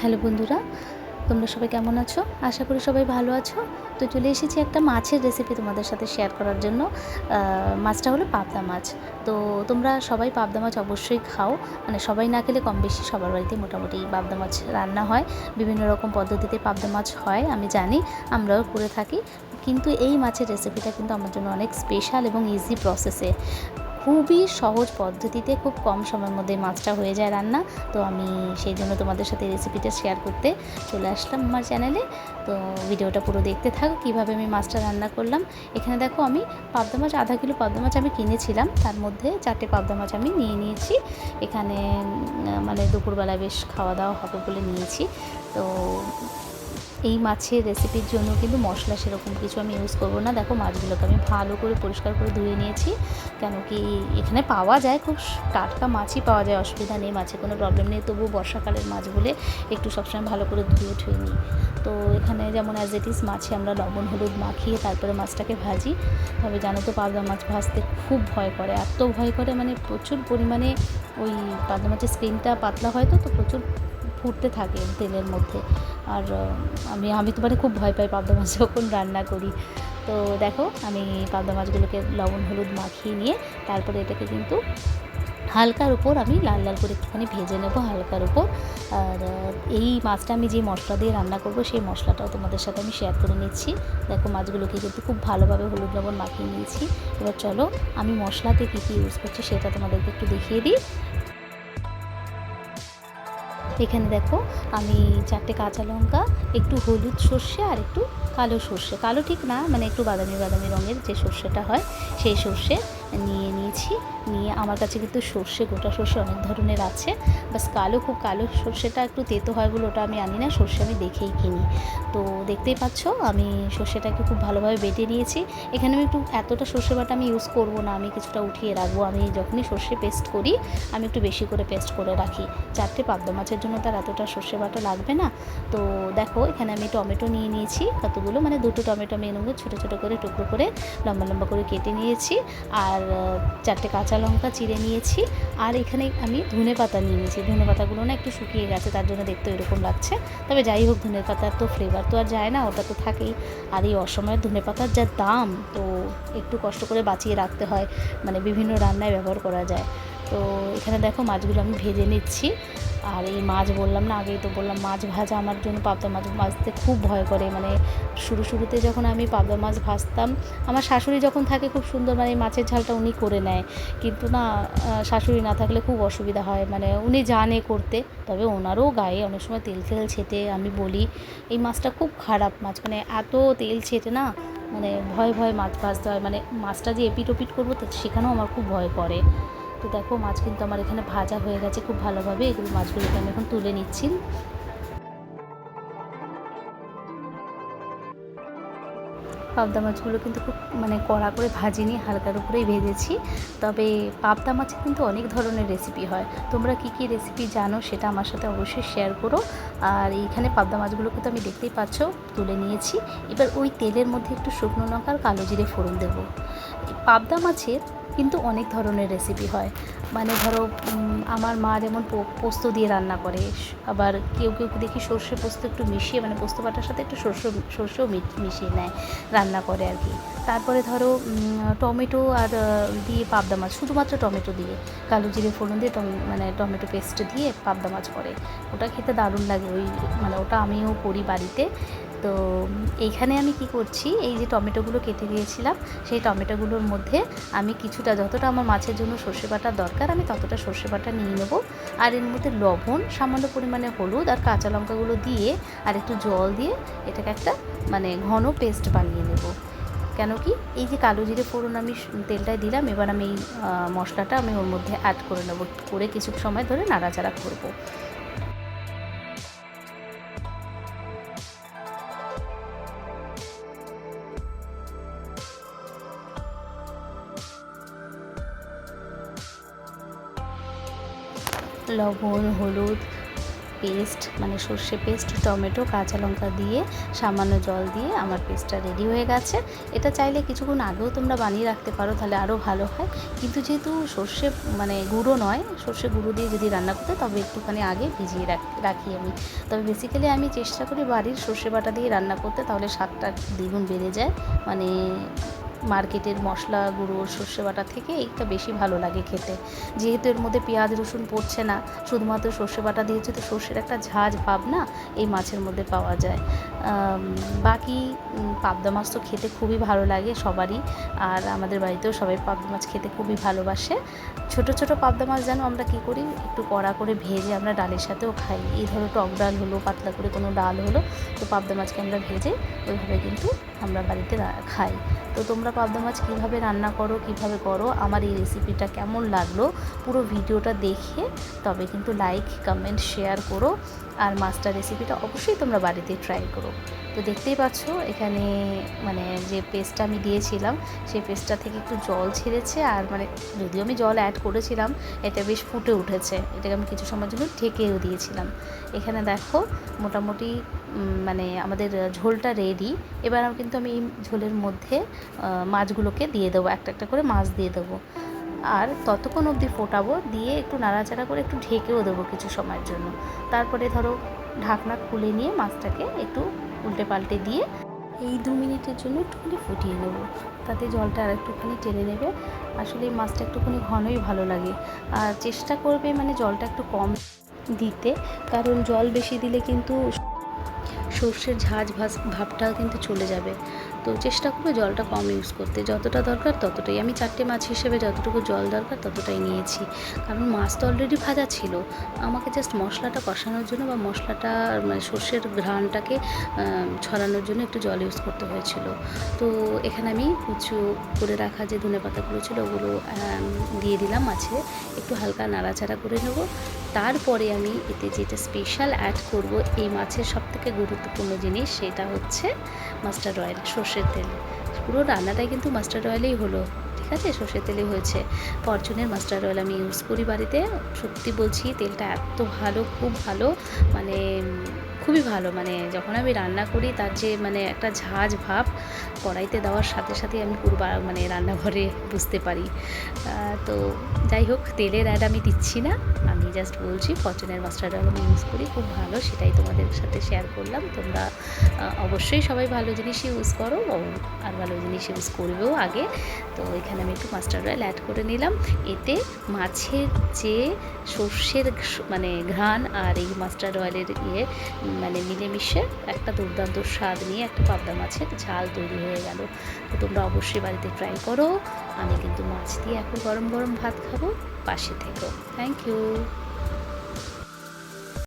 Hello বন্ধুরা, তোমরা সবাই কেমন আছো? আশা করি সবাই ভালো আছো। তো চলে এসেছি একটা মাছের রেসিপি তোমাদের সাথে শেয়ার করার জন্য। মাছটা হলো পাবদা মাছ। তো তোমরা সবাই পাবদা মাছ অবশ্যই খাও, মানে সবাই না খেলে কম বেশি সবার বাড়িতে মোটামুটি পাবদা মাছ রান্না হয়। বিভিন্ন রকম পদ্ধতিতে পাবদা মাছ হয় আমি জানি, আমরাও করে থাকি। কিন্তু এই মাছের রেসিপিটা কিন্তু আমার জন্য অনেক স্পেশাল এবং ইজি প্রসেসে, খুবই সহজ পদ্ধতিতে খুব কম সময়ের মধ্যে মাছটা হয়ে যায় রান্না। তো আমি সেই জন্য তোমাদের সাথে রেসিপিটা শেয়ার করতে চলে আসলাম আমার চ্যানেলে। তো ভিডিওটা পুরো দেখতে থাকো কীভাবে আমি মাছটা রান্না করলাম। এখানে দেখো আমি পাবদা মাছ, আধা কিলো পাবদা মাছ আমি কিনেছিলাম, তার মধ্যে 4টে পাবদা মাছ আমি নিয়ে নিয়েছি। এখানে মানে দুপুরবেলা বেশ খাওয়া দাওয়া হবে বলে নিয়েছি। তো এই মাছের রেসিপির জন্য কিন্তু মশলা সেরকম কিছু আমি ইউজ করবো না। দেখো মাছগুলোকে আমি ভালো করে পরিষ্কার করে ধুয়ে নিয়েছি, কেন কি এখানে পাওয়া যায় খুব টাটকা মাছই পাওয়া যায়, অসুবিধা নেই, মাছে কোনো প্রবলেম নেই। তবু বর্ষাকালের মাছ বলে একটু সবসময় ভালো করে ধুয়ে ঠুয়ে নিই। তো এখানে যেমন অ্যাজ ইট ইজ মাছে আমরা লবণ হলুদ মাখিয়ে তারপরে মাছটাকে ভাজি। তবে জানো তো পাবদা মাছ ভাজতে খুব ভয় করে, এত ভয় করে মানে প্রচুর পরিমাণে ওই পাবদা মাছের স্কিনটা পাতলা হয়, তো প্রচুর ফুটতে থাকে তেলের মধ্যে। আর আমি তো মানে খুব ভয় পাই পাবদা মাছ যখন রান্না করি। তো দেখো আমি পাবদা মাছগুলোকে লবণ হলুদ মাখিয়ে নিয়ে তারপরে এটাকে কিন্তু হালকার উপর আমি লাল লাল করে একটুখানি ভেজে নেবো হালকার উপর। আর এই মাছটা আমি যে মশলা দিয়ে রান্না করব সেই মশলাটাও তোমাদের সাথে আমি শেয়ার করে নিচ্ছি। দেখো মাছগুলোকে কিন্তু খুব ভালোভাবে হলুদ লবণ মাখিয়ে নিয়েছি। এবার চলো আমি মশলাতে কী কী ইউজ করছি সেটা তোমাদেরকে একটু দেখিয়ে দিই। এখানে দেখো আমি 4টে কাঁচা লঙ্কা, একটু হলুদ সর্ষে আর একটু কালো সর্ষে, কালো ঠিক না মানে একটু বাদামি বাদামি রঙের যে সর্ষেটা হয় সেই সর্ষে নিয়ে নিয়েছি। নিয়ে আমার কাছে কিন্তু সর্ষে, গোটা সর্ষে অনেক ধরনের আছে, বাস খুব কালো সর্ষেটা একটু তেতো হয় বলে ওটা আমি আনি না, সর্ষে আমি দেখেই কিনি। তো দেখতেই পাচ্ছ আমি সর্ষেটাকে খুব ভালোভাবে বেটে নিয়েছি। এখানে আমি একটু এতটা সর্ষে বাটা আমি ইউজ করব না, আমি কিছুটা উঠিয়ে রাখবো। আমি যখনই সর্ষে পেস্ট করি আমি একটু বেশি করে পেস্ট করে রাখি, 4টে পাবদা মাছের জন্য তার এতটা সর্ষে বাটা লাগবে না। তো দেখো এখানে আমি টমেটো নিয়ে নিয়েছি কতগুলো, মানে 2টো টমেটো আমি এগুলো ছোটো ছোটো করে টুকরো করে লম্বা লম্বা করে কেটে নিয়েছি। আর 4টে কাঁচা লঙ্কা চিড়ে নিয়েছি। আর এখানে আমি ধনে পাতা নিয়ে নিয়েছি, ধনে পাতাগুলো না একটু শুকিয়ে গেছে তার জন্য দেখতে এরকম লাগছে। তবে যাই হোক, ধনে পাতার তো ফ্লেভার তো আর যায় না, ওটা তো থাকেই। আর এই অসময়ের ধনে পাতার যা দাম, তো একটু কষ্ট করে বাঁচিয়ে রাখতে হয়, মানে বিভিন্ন রান্নায় ব্যবহার করা যায়। তো এখানে দেখো মাছগুলো আমি ভেজে নিচ্ছি। আর এই মাছ বললাম না, আগেই তো বললাম মাছ ভাজা আমার জন্য, পাবদা মাছ ভাজতে খুব ভয় করে। মানে শুরুতে যখন আমি পাবদা মাছ ভাজতাম, আমার শাশুড়ি যখন থাকে খুব সুন্দর, মানে মাছের ঝালটা উনি করে নেয়। কিন্তু না, শাশুড়ি না থাকলে খুব অসুবিধা হয়, মানে উনি জানে করতে, তবে ওনারও গায়ে অনেক সময় তেল ফেল ছেটে। আমি বলি এই মাছটা খুব খারাপ মাছ, মানে এত তেল ছেটে না, মানে ভয় মাছ ভাজতে হয়, মানে মাছটা যে এপিট ওপিট করবো তো সেখানেও আমার খুব ভয় করে। তো দেখো মাছ কিন্তু আমার এখানে ভাজা হয়ে গেছে খুব ভালোভাবে, এগুলো মাছগুলোকে আমি এখন তুলে নিচ্ছি। পাবদা মাছগুলো কিন্তু খুব মানে কড়া করে ভাজিনি, হালকার উপরেই ভেজেছি। তবে পাবদা মাছে কিন্তু অনেক ধরনের রেসিপি হয়, তোমরা কী কী রেসিপি জানো সেটা আমার সাথে অবশ্যই শেয়ার করো। আর এইখানে পাবদা মাছগুলোকে তো আমি দেখতেই পাচ্ছ তুলে নিয়েছি। এবার ওই তেলের মধ্যে একটু শুকনো লঙ্কা আর কালো জিরে ফোড়ন দেবো। পাবদা মাছের কিন্তু অনেক ধরনের রেসিপি হয়, মানে ধরো আমার মা যেমন পোস্ত দিয়ে রান্না করে, আবার কেউ দেখি সর্ষে পোস্ত একটু মিশিয়ে, মানে পোস্ত বাটার সাথে একটু সর্ষেও মিশিয়ে নেয়, রান্না করে আর কি। তারপরে ধরো টমেটো আর দিয়ে পাবদা মাছ, শুধুমাত্র টমেটো দিয়ে কালো জিরে ফোড়ন দিয়ে মানে টমেটো পেস্ট দিয়ে পাবদা মাছ করে, ওটা খেতে দারুণ লাগে। মানে ওটা আমিও করি বাড়িতে। তো এইখানে আমি কি করছি, এই যে টমেটোগুলো কেটে দিয়েছিলাম সেই টমেটোগুলোর মধ্যে আমি কিছুটা, যতটা আমার মাছের জন্য সর্ষে বাটার দরকার আমি ততটা সর্ষে বাটা নিয়ে নেবো। আর এর মধ্যে লবণ, সামান্য পরিমাণে হলুদ আর কাঁচা লঙ্কাগুলো দিয়ে আর একটু জল দিয়ে এটাকে একটা মানে ঘন পেস্ট বানিয়ে নেব। কেন কি এই যে কালো জিরে ফোড়ন আমি তেলটায় দিলাম, এবার আমি এই মশলাটা আমি ওর মধ্যে অ্যাড করে নেব, করে কিছু সময় ধরে নাড়াচাড়া করব। লবণ হলুদ পেস্ট মানে সর্ষে পেস্ট, টমেটো, কাঁচা লঙ্কা দিয়ে সামান্য জল দিয়ে আমার পেস্টটা রেডি হয়ে গেছে। এটা চাইলে কিছুক্ষণ আগেও তোমরা বানিয়ে রাখতে পারো, তাহলে আরও ভালো হয়। কিন্তু যেহেতু সর্ষে মানে গুঁড়ো নয়, সর্ষে গুঁড়ো দিয়ে যদি রান্না করতে তবে একটুখানি আগে ভিজিয়ে রাখি আমি। তবে বেসিক্যালি আমি চেষ্টা করি বাড়ির সর্ষে বাটা দিয়ে রান্না করতে, তাহলে স্বাদটা দ্বিগুণ বেড়ে যায়। মানে মার্কেটের মশলা গুঁড়ো সর্ষে বাটা থেকে এইটা বেশি ভালো লাগে খেতে। যেহেতু এর মধ্যে পেঁয়াজ রসুন পড়ছে না, শুধুমাত্র সর্ষে বাটা দিয়েছে, তো সর্ষের একটা ঝাঁঝ ভাব না এই মাছের মধ্যে পাওয়া যায়। বাকি পাবদা মাছ তো খেতে খুবই ভালো লাগে সবারই, আর আমাদের বাড়িতেও সবাই পাবদা মাছ খেতে খুবই ভালোবাসে। ছোট ছোট পাবদা মাছ যেন আমরা কী করি, একটু কড়া করে ভেজে আমরা ডালের সাথেও খাই। এই ধরো টক ডাল হলো, পাতলা করে কোনো ডাল হলো, তো পাবদা মাছকে আমরা ভেজে ওইভাবে কিন্তু আমরা বাড়িতে খাই। তো তোমরা পাবদা মাছ কীভাবে রান্না করো, কীভাবে করো, আমার এই রেসিপিটা কেমন লাগলো পুরো ভিডিওটা দেখে তবে কিন্তু লাইক, কমেন্ট, শেয়ার করো। আর মাছটার রেসিপিটা অবশ্যই তোমরা বাড়িতে ট্রাই করো। তো দেখতেই পাচ্ছ এখানে মানে যে পেস্টটা আমি দিয়েছিলাম সেই পেস্টটা থেকে একটু জল ছেড়েছে, আর মানে যদিও আমি জল অ্যাড করেছিলাম এটা বেশ ফুটে উঠেছে। এটাকে আমি কিছু সময়ের জন্য ঢেকেও দিয়েছিলাম। এখানে দেখো মোটামুটি মানে আমাদের ঝোলটা রেডি। এবার কিন্তু আমি এই ঝোলের মধ্যে মাছগুলোকে দিয়ে দেবো, একটা একটা করে মাছ দিয়ে দেবো, আর ততক্ষণ অবধি ফোটাবো, দিয়ে একটু নাড়াচাড়া করে একটু ঢেকেও দেবো কিছু সময়ের জন্য। তারপরে ধরো ঢাকনা খুলে নিয়ে মাছটাকে একটু উল্টে পাল্টে দিয়ে এই 2 মিনিটের জন্য একটুখানি ফুটিয়ে নেবো, তাতে জলটা আর একটুখানি টেনে নেবে। আসলে এই মাছটা একটুখানি ঘনই ভালো লাগে, আর চেষ্টা করবে মানে জলটা একটু কম দিতে, কারণ জল বেশি দিলে কিন্তু সর্ষের ঝাঁঝ ভাবটা কিন্তু চলে যাবে। তো চেষ্টা করবে জলটা কম ইউজ করতে, যতটা দরকার ততটাই। আমি 4টে মাছ হিসেবে যতটুকু জল দরকার ততটাই নিয়েছি, কারণ মাছ তো অলরেডি ভাজা ছিল। আমাকে জাস্ট মশলাটা কষানোর জন্য বা মশলাটা মানে সর্ষের ঘ্রাণটাকে ছড়ানোর জন্য একটু জল ইউজ করতে হয়েছিল। তো এখানে আমি কুচু করে রাখা যে ধনেপাতাগুলো ছিল ওগুলো দিয়ে দিলাম মাছে, একটু হালকা নাড়াচাড়া করে নেব। তারপরে আমি এতে যেটা স্পেশাল অ্যাড করব, এই মাছের সবথেকে গুরুত্বপূর্ণ জিনিস, সেটা হচ্ছে মাস্টার্ড অয়েল, সর্ষের তেল। পুরো রান্নাটাই কিন্তু মাস্টার্ড অয়েলেই হলো, ঠিক আছে, সর্ষের তেলেই হয়েছে। ফরচুনের মাস্টার্ড অয়েল আমি ইউজ করি বাড়িতে। সত্যি বলছি তেলটা এত ভালো, খুব ভালো, মানে খুবই ভালো। মানে যখন আমি রান্না করি তার যে মানে একটা ঝাঁঝ ভাব কড়াইতে দেওয়ার সাথে সাথে আমি পুরো মানে রান্নাঘরে বুঝতে পারি। তো যাই হোক, তেলের অ্যাড আমি দিচ্ছি না, আমি জাস্ট বলছি ফরচুনের মাস্টার্ড অয়েল আমি ইউজ করি, খুব ভালো, সেটাই তোমাদের সাথে শেয়ার করলাম। তোমরা অবশ্যই সবাই ভালো জিনিস ইউজ করো, আর ভালো জিনিস ইউজ করবেও আগে। তো এখানে আমি একটু মাস্টার্ড অয়েল অ্যাড করে নিলাম। এতে মাছের যে সর্ষের মানে ঘ্রাণ আর এই মাস্টার্ড অয়েলের মানে মিলেমিশে একটা দুর্দান্ত স্বাদ নিয়ে একটা পাবদা মাছের ঝাল তৈরি হয়ে গেল। তো তোমরা অবশ্যই বাড়িতে ট্রাই করো। আমি কিন্তু মাছ দিয়ে এখন গরম গরম ভাত খাবো, পাশে থেকো। Thank you.